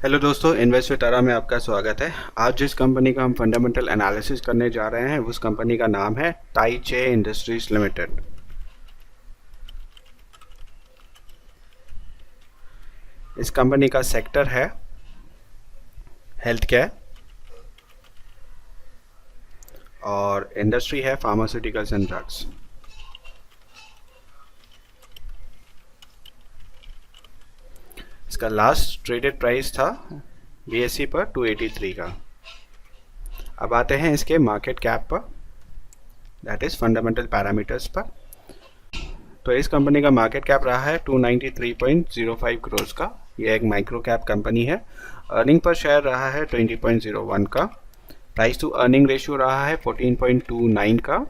Hello दोस्तों, invest with तारा में आपका स्वागत है। आज जिस कंपनी का हम फंडामेंटल एनालिसिस करने जा रहे हैं उस कंपनी का नाम है ताइचे इंडस्ट्रीज लिमिटेड। इस कंपनी का सेक्टर है हेल्थ केयर और इंडस्ट्री है फार्मास्यूटिकल्स एंड ड्रग्स। इसका लास्ट ट्रेडेड प्राइस था BSE पर 283 का। अब आते हैं इसके मार्केट कैप पर, दैट इज फंडामेंटल पैरामीटर्स पर। तो इस कंपनी का मार्केट कैप रहा है 293.05 करोड़ का। यह एक माइक्रो कैप कंपनी है। अर्निंग पर शेयर रहा है 20.01 का। प्राइस टू अर्निंग रेशियो रहा है 14.29 का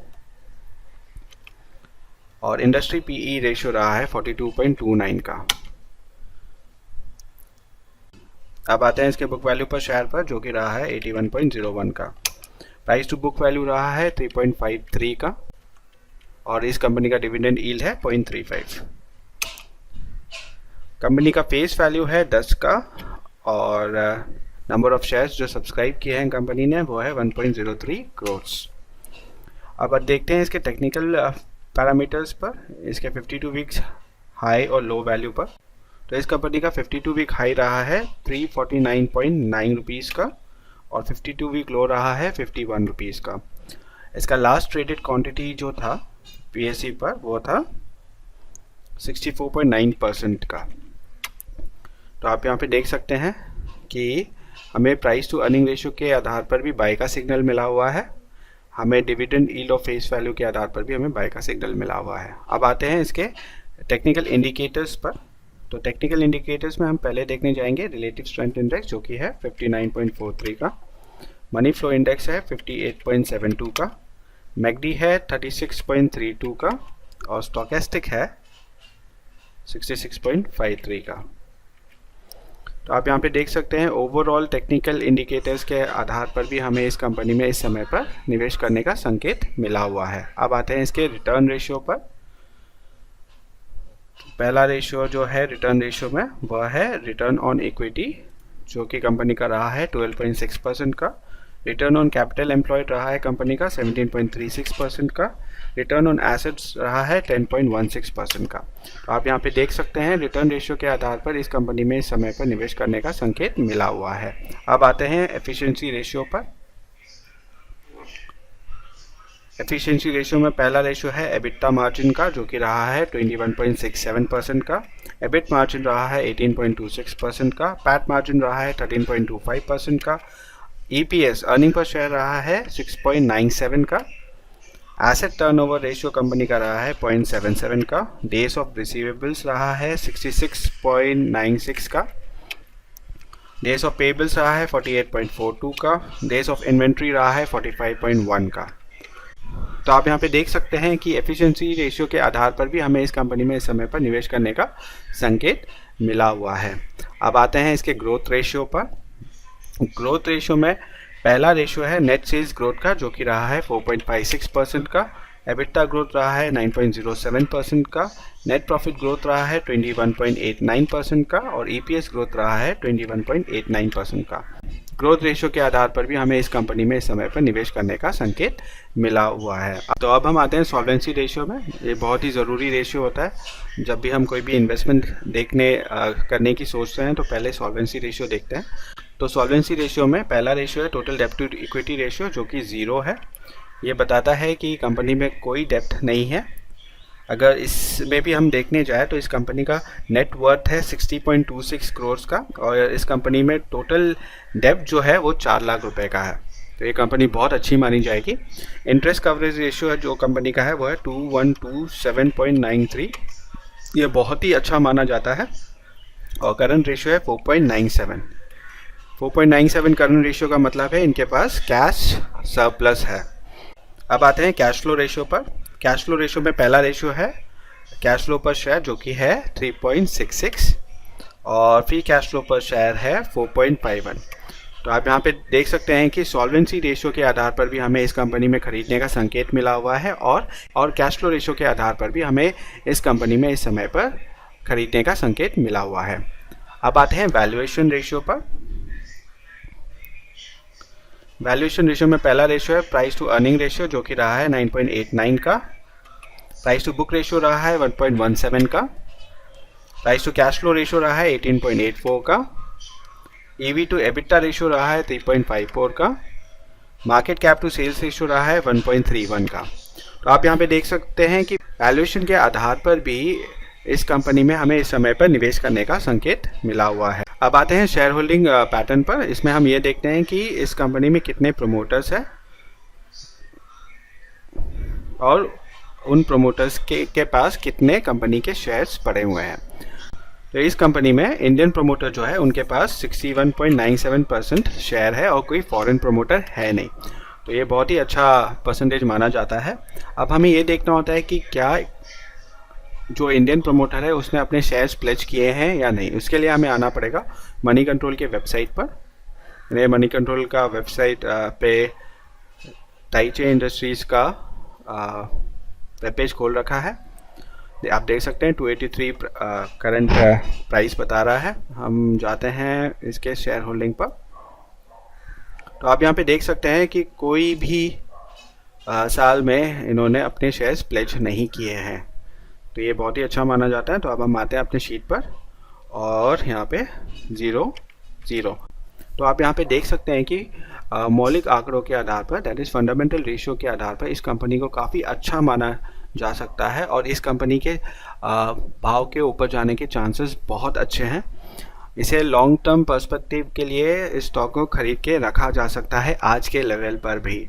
और इंडस्ट्री PE रेशियो रहा है 42.29 का। अब आते हैं इसके बुक वैल्यू पर शेयर पर, जो कि रहा है 81.01 का। प्राइस टू बुक वैल्यू रहा है 3.53 का और इस कंपनी का डिविडेंड यील्ड है 0.35। कंपनी का फेस वैल्यू है 10 का और नंबर ऑफ शेयर्स जो सब्सक्राइब किए हैं कंपनी ने वो है 1.03 करोड़। अब देखते हैं इसके टेक्निकल पैरामीटर्स पर, इसके 52 वीक्स हाई और लो वैल्यू पर। तो इस कंपनी का 52 वीक हाई रहा है 349.9 रुपीज़ का और 52 वीक लो रहा है 51 रुपीज़ का। इसका लास्ट ट्रेडेड क्वांटिटी जो था BSE पर वो था 64.9% का। तो आप यहाँ पे देख सकते हैं कि हमें प्राइस टू अर्निंग रेशियो के आधार पर भी बाय का सिग्नल मिला हुआ है। हमें डिविडेंड यील्ड और फेस वैल्यू के आधार पर भी हमें बाय का सिग्नल मिला हुआ है। अब आते हैं इसके टेक्निकल इंडिकेटर्स पर। तो टेक्निकल इंडिकेटर्स में हम पहले देखने जाएंगे रिलेटिव स्ट्रेंथ इंडेक्स, जो कि है 59.43 का। मनी फ्लो इंडेक्स है 58.72 का। मैकडी है 36.32 का और स्टोकेस्टिक है 66.53 का। तो आप यहाँ पे देख सकते हैं ओवरऑल टेक्निकल इंडिकेटर्स के आधार पर भी हमें इस कंपनी में इस समय पर निवेश करने का संकेत मिला हुआ है। अब आते हैं इसके रिटर्न रेशियो पर। पहला रेशियो जो है रिटर्न रेशियो में वह है रिटर्न ऑन इक्विटी, जो कि कंपनी का रहा है 12.6% का। रिटर्न ऑन कैपिटल एम्प्लॉयड रहा है कंपनी का 17.36% का। रिटर्न ऑन एसेट्स रहा है 10.16% का। तो आप यहाँ पे देख सकते हैं रिटर्न रेशियो के आधार पर इस कंपनी में इस समय पर निवेश करने का संकेत मिला हुआ है। अब आते हैं एफिशिएंसी रेशियो पर। एफिशिएंसी रेशियो में पहला रेशियो है एबिटा मार्जिन का, जो कि रहा है 21.67% का। एबिट मार्जिन रहा है 18.26% का। पैट मार्जिन रहा है 13.25% का। EPS अर्निंग पर शेयर रहा है 6.97 का। एसेट टर्नओवर रेशियो कंपनी का रहा है 0.77 का। डेज ऑफ रिसीवेबल्स रहा है 66.96 का। डेज ऑफ पेबल्स रहा है 48.42 का। डेज ऑफ इन्वेंट्री रहा है 45.1 का। तो आप यहाँ पे देख सकते हैं कि एफिशिएंसी रेशियो के आधार पर भी हमें इस कंपनी में इस समय पर निवेश करने का संकेत मिला हुआ है। अब आते हैं इसके ग्रोथ रेशियो पर। ग्रोथ रेशियो में पहला रेशियो है नेट सेल्स ग्रोथ का, जो कि रहा है 4.56% का। एबिटा ग्रोथ रहा है 9.07% का। नेट प्रॉफिट ग्रोथ रहा है 21.89% का और EPS ग्रोथ रहा है 21.89% का। ग्रोथ रेशियो के आधार पर भी हमें इस कंपनी में इस समय पर निवेश करने का संकेत मिला हुआ है। तो अब हम आते हैं सॉल्वेंसी रेशियो में। ये बहुत ही ज़रूरी रेशियो होता है। जब भी हम कोई भी इन्वेस्टमेंट करने की सोचते हैं तो पहले सॉल्वेंसी रेशियो देखते हैं। तो सॉल्वेंसी रेशियो में पहला रेशियो है टोटल डेब्ट टू इक्विटी रेशियो, जो कि 0 है। ये बताता है कि कंपनी में कोई डेब्ट नहीं है। अगर इसमें भी हम देखने जाए तो इस कंपनी का नेट वर्थ है 60.26 करोड़ का और इस कंपनी में टोटल डेब्ट जो है वो 4 लाख रुपए का है। तो ये कंपनी बहुत अच्छी मानी जाएगी। इंटरेस्ट कवरेज रेशियो है जो कंपनी का है वो है 2127.93। ये बहुत ही अच्छा माना जाता है। और करंट रेशियो है 4.97। 4.97 करंट रेशियो का मतलब है इनके पास कैश सरप्लस है। अब आते हैं कैश फ्लो रेशियो पर। कैश फ्लो रेशियो में पहला रेशियो है कैश फ्लो पर शेयर, जो कि है 3.66 और फ्री कैश फ्लो पर शेयर है 4.51। तो आप यहाँ पे देख सकते हैं कि सॉल्वेंसी रेशियो के आधार पर भी हमें इस कंपनी में खरीदने का संकेत मिला हुआ है और कैश फ्लो रेशियो के आधार पर भी हमें इस कंपनी में इस समय पर खरीदने का संकेत मिला हुआ है। अब आते हैं वैल्यूएशन रेशियो पर। वैल्यूएशन रेशियो में पहला रेशियो है प्राइस टू अर्निंग रेशियो, जो कि रहा है 9.89 का। प्राइस टू बुक रेशियो रहा है 1.17 का। Price to cash flow ratio रहा है 18.84 का। ईवी टू एबिटा रेशियो रहा है 3.54 का। Market cap to sales ratio रहा है 1.31 का। तो आप यहाँ पे देख सकते हैं कि वैल्यूएशन के आधार पर भी इस कंपनी में हमें इस समय पर निवेश करने का संकेत मिला हुआ है। अब आते हैं शेयर होल्डिंग पैटर्न पर। इसमें हम ये देखते हैं कि इस कंपनी में कितने प्रमोटर्स हैं और उन प्रमोटर्स के पास कितने कंपनी के शेयर्स पड़े हुए हैं। तो इस कंपनी में इंडियन प्रमोटर जो है उनके पास 61.97% शेयर है और कोई फॉरेन प्रमोटर है नहीं। तो ये बहुत ही अच्छा परसेंटेज माना जाता है। अब हमें ये देखना होता है कि क्या जो इंडियन प्रमोटर है उसने अपने शेयर्स प्लेज किए हैं या नहीं। उसके लिए हमें आना पड़ेगा मनी कंट्रोल के वेबसाइट पर। मैंने मनी कंट्रोल का वेबसाइट पे टाइचे इंडस्ट्रीज़ का वेब पेज खोल रखा है। आप देख सकते हैं 283 करंट प्राइस बता रहा है। हम जाते हैं इसके शेयर होल्डिंग पर। तो आप यहाँ पे देख सकते हैं कि कोई भी साल में इन्होंने अपने शेयर्स प्लेज नहीं किए हैं। तो ये बहुत ही अच्छा माना जाता है। तो अब हम आते हैं अपने शीट पर और यहाँ पे 0 तो आप यहाँ पे देख सकते हैं कि मौलिक आंकड़ों के आधार पर, दैट इज़ फंडामेंटल रेशियो के आधार पर, इस कंपनी को काफ़ी अच्छा माना जा सकता है और इस कंपनी के भाव के ऊपर जाने के चांसेस बहुत अच्छे हैं। इसे लॉन्ग टर्म पर्सपेक्टिव के लिए इस स्टॉक को खरीद के रखा जा सकता है आज के लेवल पर भी।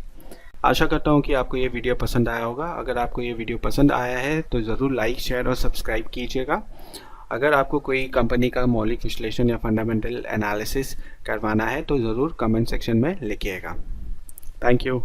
आशा करता हूँ कि आपको ये वीडियो पसंद आया होगा। अगर आपको ये वीडियो पसंद आया है तो ज़रूर लाइक, शेयर और सब्सक्राइब कीजिएगा। अगर आपको कोई कंपनी का मौलिक विश्लेषण या फंडामेंटल एनालिसिस करवाना है तो ज़रूर कमेंट सेक्शन में लिखिएगा। Thank you.